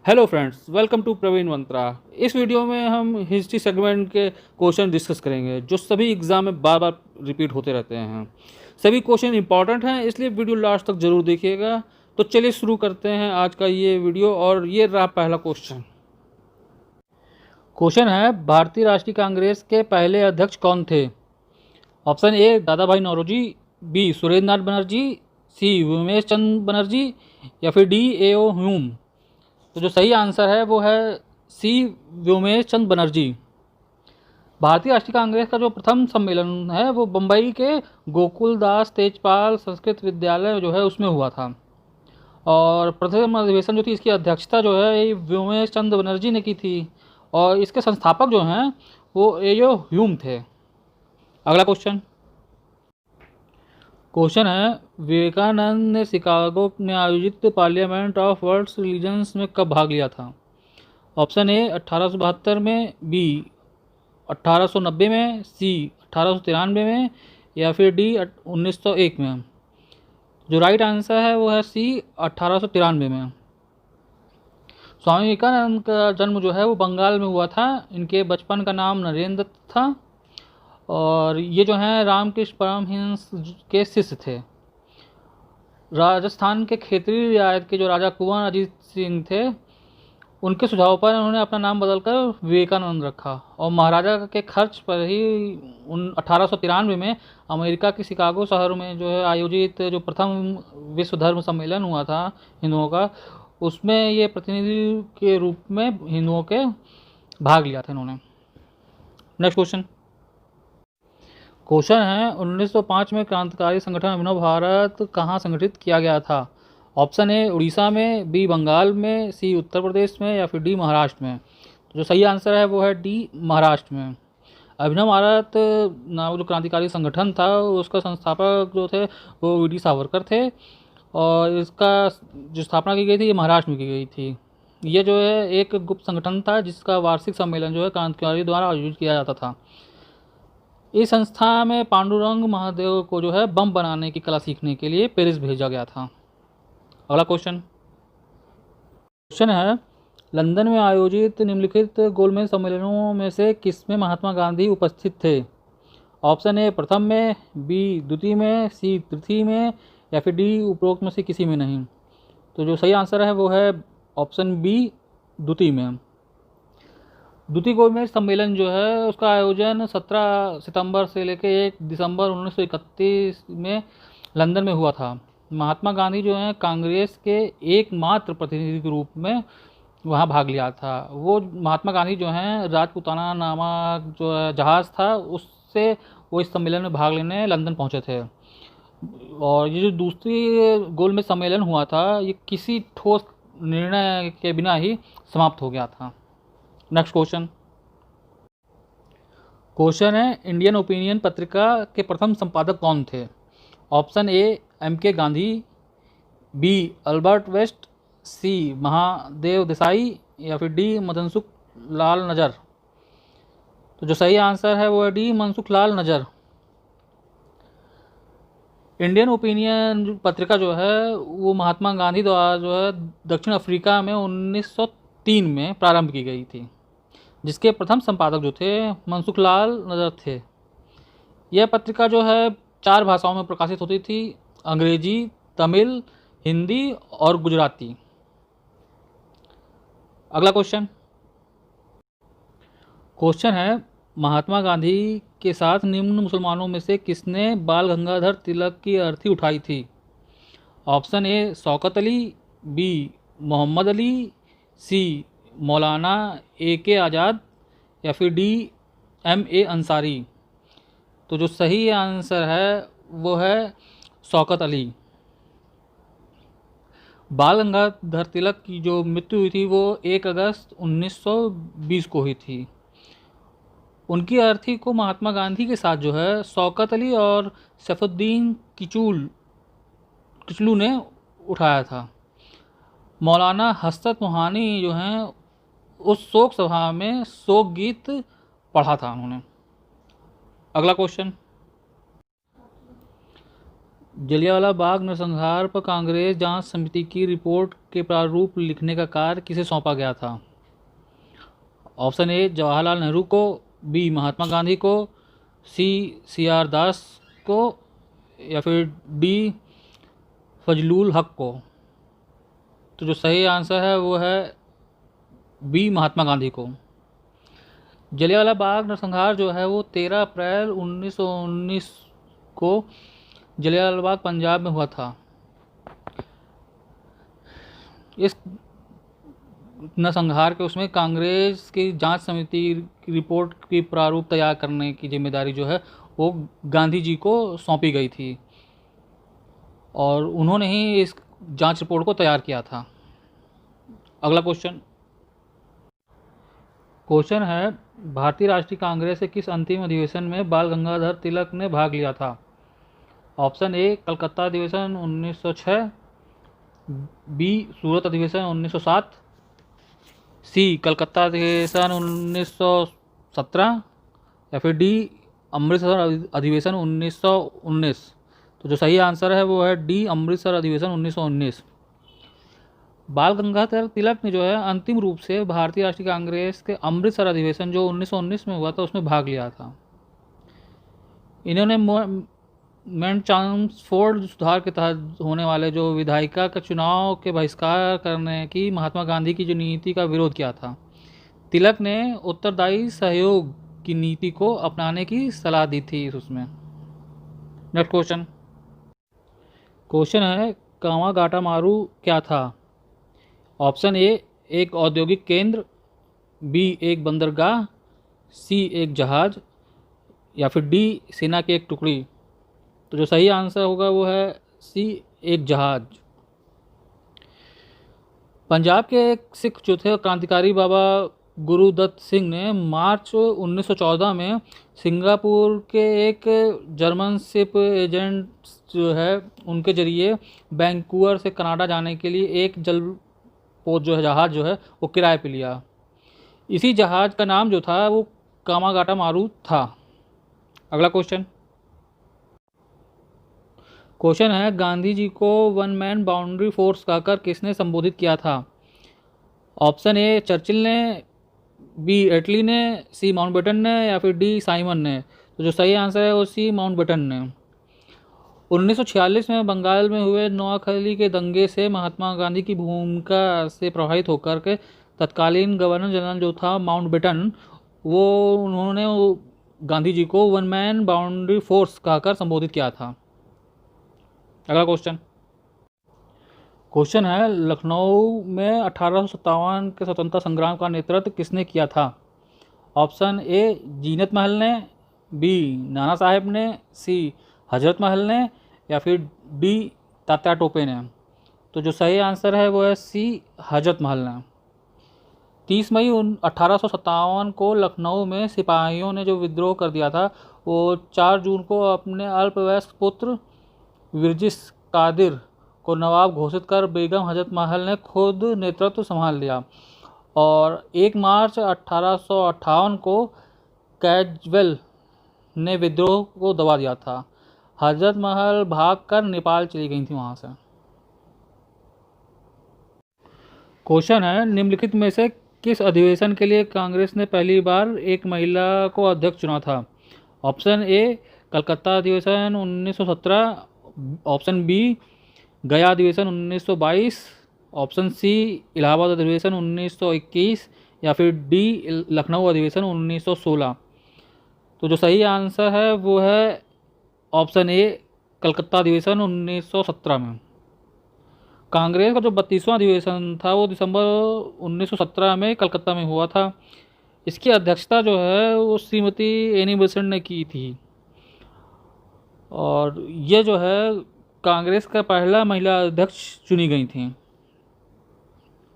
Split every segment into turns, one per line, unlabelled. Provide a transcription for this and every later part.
Hello friends, welcome to Praveen Mantra. इस वीडियो में हम हिस्ट्री सेगमेंट के क्वेश्चन डिस्कस करेंगे जो सभी एग्जाम में बार बार रिपीट होते रहते हैं। सभी क्वेश्चन इंपॉर्टेंट हैं, इसलिए वीडियो लास्ट तक जरूर देखिएगा। तो चलिए शुरू करते हैं आज का ये वीडियो। और ये रहा पहला क्वेश्चन। क्वेश्चन है, भारतीय राष्ट्रीय कांग्रेस के पहले अध्यक्ष कौन थे? ऑप्शन ए दादा भाई नौरोजी, बी सुरेंद्र नाथ बनर्जी, सी उमेश चंद बनर्जी, या फिर डी ए.ओ. ह्यूम। तो जो सही आंसर है वो है सी व्योमेश चंद बनर्जी। भारतीय राष्ट्रीय कांग्रेस का जो प्रथम सम्मेलन है वो बम्बई के गोकुल दास तेजपाल संस्कृत विद्यालय जो है उसमें हुआ था। और प्रथम अधिवेशन जो थी इसकी अध्यक्षता जो है ये व्योमेश चंद बनर्जी ने की थी। और इसके संस्थापक जो हैं वो ए.ओ. ह्यूम थे। अगला क्वेश्चन है, विवेकानंद ने शिकागो में आयोजित पार्लियामेंट ऑफ वर्ल्ड रिलीजन्स में कब भाग लिया था? ऑप्शन ए 1872 में, बी 1890 में, सी 1893 में, या फिर डी 1901 में। जो राइट आंसर है वो है सी 1893 में। स्वामी विवेकानंद का जन्म जो है वो बंगाल में हुआ था। इनके बचपन का नाम नरेंद्र था। और ये जो हैं रामकृष्ण परमहंस के शिष्य थे। राजस्थान के खेतरी रियायत के जो राजा कुंवर अजीत सिंह थे उनके सुझाव पर उन्होंने अपना नाम बदलकर विवेकानंद रखा। और महाराजा के खर्च पर ही 1893 में अमेरिका के शिकागो शहर में जो है आयोजित जो प्रथम विश्व धर्म सम्मेलन हुआ था हिंदुओं का, उसमें ये प्रतिनिधि के रूप में हिंदुओं के भाग लिया था इन्होंने। नेक्स्ट क्वेश्चन है, 1905 में क्रांतिकारी संगठन अभिनव भारत कहाँ संगठित किया गया था? ऑप्शन ए उड़ीसा में, बी बंगाल में, सी उत्तर प्रदेश में, या फिर डी महाराष्ट्र में। तो जो सही आंसर है वो है डी महाराष्ट्र में। अभिनव भारत नाम जो क्रांतिकारी संगठन था उसका संस्थापक जो थे वो वी.डी. सावरकर थे। और इसका जो स्थापना की गई थी ये महाराष्ट्र में की गई थी। ये जो है एक गुप्त संगठन था जिसका वार्षिक सम्मेलन जो है क्रांतिकारी द्वारा आयोजित किया जाता था। इस संस्था में पांडुरंग महादेव को जो है बम बनाने की कला सीखने के लिए पेरिस भेजा गया था। अगला क्वेश्चन है, लंदन में आयोजित निम्नलिखित गोलमेज सम्मेलनों में से किसमें महात्मा गांधी उपस्थित थे? ऑप्शन ए प्रथम में, बी द्वितीय में, सी तृतीय में, या फिर डी उपरोक्त में से किसी में नहीं। तो जो सही आंसर है वो है ऑप्शन बी द्वितीय में। द्वितीय गोलमेज सम्मेलन जो है उसका आयोजन 17 सितंबर से लेकर 1 दिसंबर 1931 में लंदन में हुआ था। महात्मा गांधी जो हैं कांग्रेस के एकमात्र प्रतिनिधि के रूप में वहाँ भाग लिया था। वो महात्मा गांधी जो हैं राजपुताना नामक जो जहाज़ था उससे वो इस सम्मेलन में भाग लेने लंदन पहुँचे थे। और ये जो दूसरी गोलमेज सम्मेलन हुआ था ये किसी ठोस निर्णय के बिना ही समाप्त हो गया था। नेक्स्ट क्वेश्चन है, इंडियन ओपिनियन पत्रिका के प्रथम संपादक कौन थे? Option A M.K. Gandhi, B Albert West, C Mahadev Desai, या फिर डी मनसुख लाल नजर। तो जो सही आंसर है वो है डी मनसुख लाल नजर। इंडियन ओपिनियन पत्रिका जो है वो महात्मा गांधी द्वारा जो है दक्षिण अफ्रीका में 1903 में प्रारंभ की गई थी, जिसके प्रथम संपादक जो थे मनसुख लाल नजर थे। यह पत्रिका जो है 4 भाषाओं में प्रकाशित होती थी, अंग्रेजी, तमिल, हिंदी और गुजराती। अगला क्वेश्चन है, महात्मा गांधी के साथ निम्न मुसलमानों में से किसने बाल गंगाधर तिलक की अर्थी उठाई थी? Option A Shaukat Ali, B Mohammad Ali, C Maulana A.K. आज़ाद, या फिर डी M.A. अंसारी। तो जो सही आंसर है वो है शौकत अली। बाल गंगाधर तिलक की जो मृत्यु हुई थी वो 1 अगस्त 1920 को हुई थी। उनकी अर्थी को महात्मा गांधी के साथ जो है शौकत अली और सैफुद्दीन किचलू ने उठाया था। मौलाना हसरत मोहानी जो हैं उस शोक सभा में शोक गीत पढ़ा था उन्होंने। अगला जलियांवाला बाग नरसंहार पर कांग्रेस जांच समिति की रिपोर्ट के प्रारूप लिखने का कार्य किसे सौंपा गया था? ऑप्शन ए जवाहरलाल नेहरू को, बी महात्मा गांधी को, सी आर दास को, या फिर डी फजलुल हक को। तो जो सही आंसर है वो है बी महात्मा गांधी को। जलियांवाला बाग नरसंहार जो है वो 13 अप्रैल 1919 को जलियांवाला बाग पंजाब में हुआ था। इस नरसंहार के उसमें कांग्रेस की जांच समिति की रिपोर्ट की प्रारूप तैयार करने की जिम्मेदारी जो है वो गांधी जी को सौंपी गई थी और उन्होंने ही इस जांच रिपोर्ट को तैयार किया था। अगला क्वेश्चन है भारतीय राष्ट्रीय कांग्रेस के किस अंतिम अधिवेशन में बाल गंगाधर तिलक ने भाग लिया था? ऑप्शन ए कलकत्ता अधिवेशन 1906, बी सूरत अधिवेशन 1907, सी कलकत्ता अधिवेशन 1917, या फिर डी अमृतसर अधिवेशन 1919। तो जो सही आंसर है वो है डी अमृतसर अधिवेशन 1919। बाल गंगाधर तिलक ने जो है अंतिम रूप से भारतीय राष्ट्रीय कांग्रेस के अमृतसर अधिवेशन जो 1919 में हुआ था उसमें भाग लिया था। इन्होंने मैनचाम्सफोर्ड सुधार के तहत होने वाले जो विधायिका के चुनाव के बहिष्कार करने की महात्मा गांधी की जो नीति का विरोध किया था। तिलक ने उत्तरदायी सहयोग की नीति को अपनाने की सलाह दी थी उसमें। नेक्स्ट क्वेश्चन है कामागाटामारू क्या था? ऑप्शन ए एक औद्योगिक केंद्र, बी एक बंदरगाह, सी एक जहाज, या फिर डी सेना की एक टुकड़ी। तो जो सही आंसर होगा वो है सी एक जहाज। पंजाब के एक सिख चौथे क्रांतिकारी बाबा गुरुदत्त सिंह ने मार्च 1914 में सिंगापुर के एक जर्मन शिप एजेंट जो है उनके जरिए वैंकूवर से कनाडा जाने के लिए एक जलपोत जो है जहाज़ जो है वो किराए पे लिया। इसी जहाज़ का नाम जो था वो कामागाटामारू था। अगला क्वेश्चन है गांधी जी को वन मैन बाउंड्री फोर्स कहकर किसने संबोधित किया था? ऑप्शन ए चर्चिल ने, बी एटली ने, सी माउंटबेटन ने, या फिर डी साइमन ने। तो जो सही आंसर है वो सी माउंटबेटन ने। 1946 में बंगाल में हुए नोआखली के दंगे से महात्मा गांधी की भूमिका से प्रभावित होकर के तत्कालीन गवर्नर जनरल जो था माउंटबेटन उन्होंने गांधी जी को वन मैन बाउंड्री फोर्स कहकर संबोधित किया था। अगला क्वेश्चन है लखनऊ में 1857 के स्वतंत्रता संग्राम का नेतृत्व किसने किया था? ऑप्शन ए जीनत महल ने, बी नाना साहेब ने, सी हजरत महल ने, या फिर डी तात्या टोपे ने। तो जो सही आंसर है वो है सी हजरत महल ने। 30 मई 1857 को लखनऊ में सिपाहियों ने जो विद्रोह कर दिया था वो 4 जून को अपने अल्पवयस्क पुत्र विरजिस कादिर को नवाब घोषित कर बेगम हजरत महल ने खुद नेतृत्व संभाल लिया और 1 मार्च 1858 को कैजवेल ने विद्रोह को दबा दिया था। हजरत महल भागकर नेपाल चली गई थी वहाँ से। क्वेश्चन है निम्नलिखित में से किस अधिवेशन के लिए कांग्रेस ने पहली बार एक महिला को अध्यक्ष चुना था? ऑप्शन ए कलकत्ता अधिवेशन 1917, ऑप्शन बी गया अधिवेशन 1922, ऑप्शन सी इलाहाबाद अधिवेशन 1921, या फिर डी लखनऊ अधिवेशन 1916। तो जो सही आंसर है वो है ऑप्शन ए कलकत्ता अधिवेशन 1917 में। कांग्रेस का जो 32वां अधिवेशन था वो दिसंबर 1917 में कलकत्ता में हुआ था। इसकी अध्यक्षता जो है वो श्रीमती एनी बेसेंट ने की थी और ये जो है कांग्रेस का पहला महिला अध्यक्ष चुनी गई थी।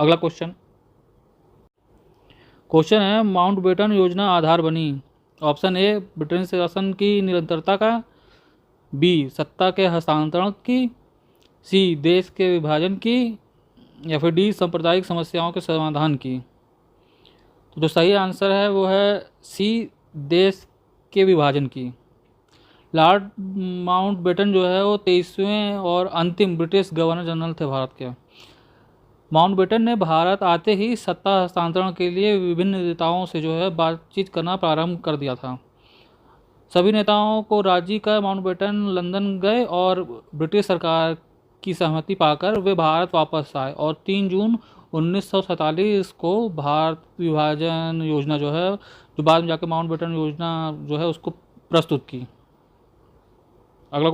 अगला क्वेश्चन है माउंटबेटन योजना आधार बनी। ऑप्शन ए ब्रिटेन शासन की निरंतरता का, बी सत्ता के हस्तांतरण की, सी देश के विभाजन की, या फिर डी सांप्रदायिक समस्याओं के समाधान की। तो जो सही आंसर है वो है सी देश के विभाजन की। लॉर्ड माउंटबेटन जो है वो 23वें और अंतिम ब्रिटिश गवर्नर जनरल थे भारत के। माउंटबेटन ने भारत आते ही सत्ता हस्तांतरण के लिए विभिन्न नेताओं से जो है बातचीत करना प्रारंभ कर दिया था। सभी नेताओं को राजी कर माउंटबेटन लंदन गए और ब्रिटिश सरकार की सहमति पाकर वे भारत वापस आए और 3 जून 1947 को भारत विभाजन योजना जो है, जो बाद में जाके माउंटबेटन योजना जो है, उसको प्रस्तुत की। अगला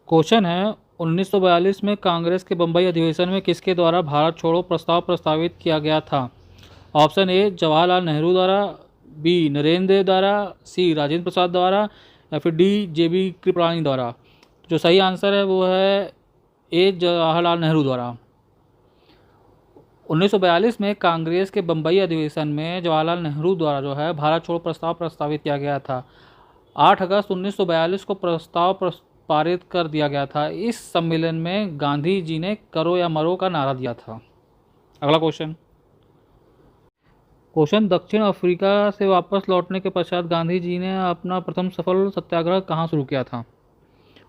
क्वेश्चन है 1942 में कांग्रेस के बंबई अधिवेशन में किसके द्वारा भारत छोड़ो प्रस्ताव प्रस्तावित किया गया था? ऑप्शन ए जवाहरलाल नेहरू द्वारा, बी नरेंद्र देव द्वारा, सी राजेंद्र प्रसाद द्वारा या फिर डी जेबी कृपलानी द्वारा। जो सही आंसर है वो है ए जवाहरलाल नेहरू द्वारा। 1942 में कांग्रेस के बंबई अधिवेशन में जवाहरलाल नेहरू द्वारा जो है भारत छोड़ो प्रस्ताव प्रस्तावित किया गया था। 8 अगस्त 1942 को प्रस्ताव पारित कर दिया गया था। इस सम्मेलन में गांधी जी ने करो या मरो का नारा दिया था। अगला क्वेश्चन दक्षिण अफ्रीका से वापस लौटने के पश्चात गांधी जी ने अपना प्रथम सफल सत्याग्रह कहाँ शुरू किया था?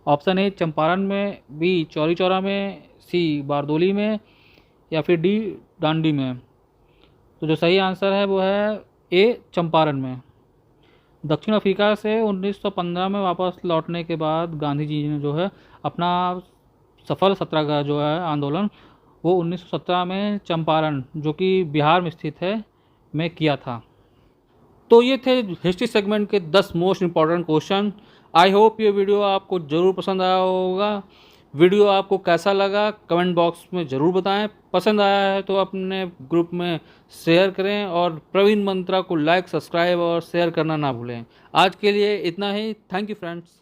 ऑप्शन ए चंपारण में, बी चौरी चौरा में, सी बारदोली में या फिर डी डांडी में। तो जो सही आंसर है वो है ए चंपारण में। दक्षिण अफ्रीका से 1915 में वापस लौटने के बाद गांधी जी ने जो है अपना सफल सत्याग्रह जो है आंदोलन वो 1917 में चंपारण, जो कि बिहार में स्थित है, में किया था। तो ये थे हिस्ट्री सेगमेंट के 10 most important question. I hope ये वीडियो आपको ज़रूर पसंद आया होगा। वीडियो आपको कैसा लगा कमेंट बॉक्स में ज़रूर बताएं। पसंद आया है तो अपने ग्रुप में शेयर करें और प्रवीण मंत्रा को लाइक, सब्सक्राइब और शेयर करना ना भूलें। आज के लिए इतना ही। Thank you friends.